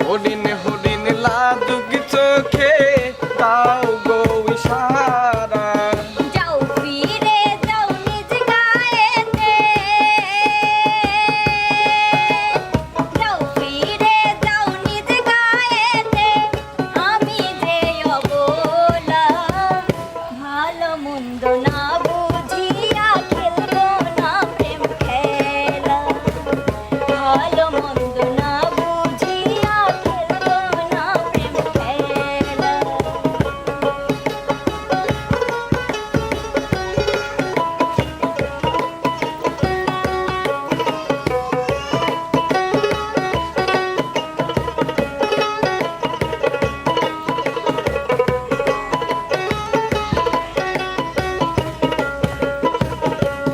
হরিণ হরিণ লাজুক চোখে দাও গো ইশারা যাও ফিরে যাও নিজ গায়েতে যাও ফিরে যাও নিজ গায়েতে আমি যে অবলা ভালো মন্দ না বুঝিয়া খেলবো না প্রেম খেলা ভালো মন্দ না বুঝিয়া খেলবো না প্রেম খেলা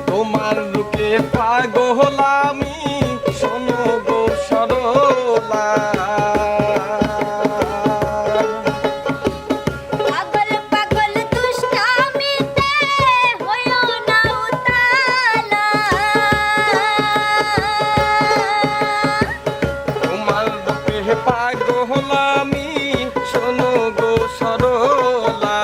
তোমার রূপে পাগল আমি শোনো গো সরলা পাগল পাগল দুষ্টামিতে হইও না উতালা তোমার রূপে পাগল আমি শোনো গো সরলা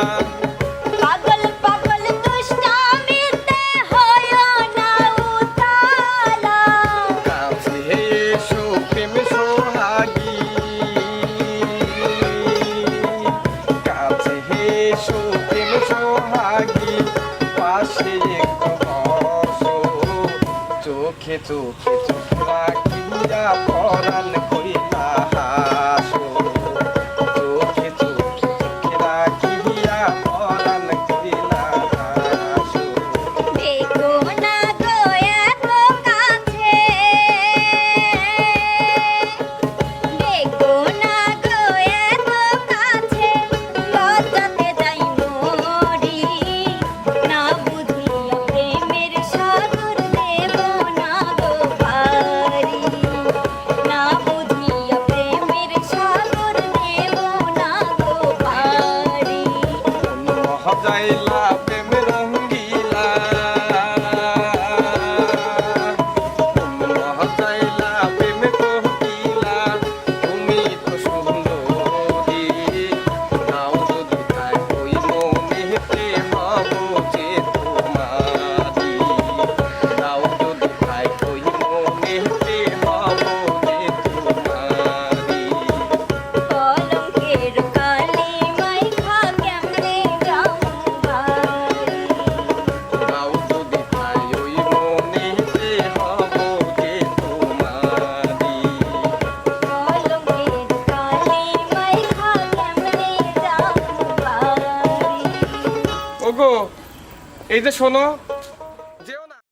পাগল পাগল দুষ্টামিতে হইও না উতালা কাছে এসো প্রেম সোহাগী কাছে এসো প্রেম সোহাগী পাশে একটু বসো চোখে চোখে চোখ রাখিয়া পরাণ করিয়া হাসো চোখে চোখে চোখ রাখিয়া পরাণ করিয়া হাসো দেখো না গো এত কাছে দেখো না গো এত কাছে লজ্জাতে যাই মরি না বুঝিয়া প্রেমের সাগর দেব না গো পারি না বুঝিয়া প্রেমের সাগর দেব না গো পারি মহাজাইলা প্রেম রঙ্গিলা মহাজাইলা প্রেম কহিলা তুমি তো সুন্দরী নাও যদি তাই ওই মনেতে হব যে তোমারি নাও যদি তাই ওই মনেতে হব যে তোমারি কলঙ্কের কালি মাইখা কেমনে যামু বাড়ি নাও যদি তাই ওই মনেতে হব যে তোমারি কলঙ্কের কালি মাইখা কেমনে যামু বাড়ি ওগো এই যে শোনো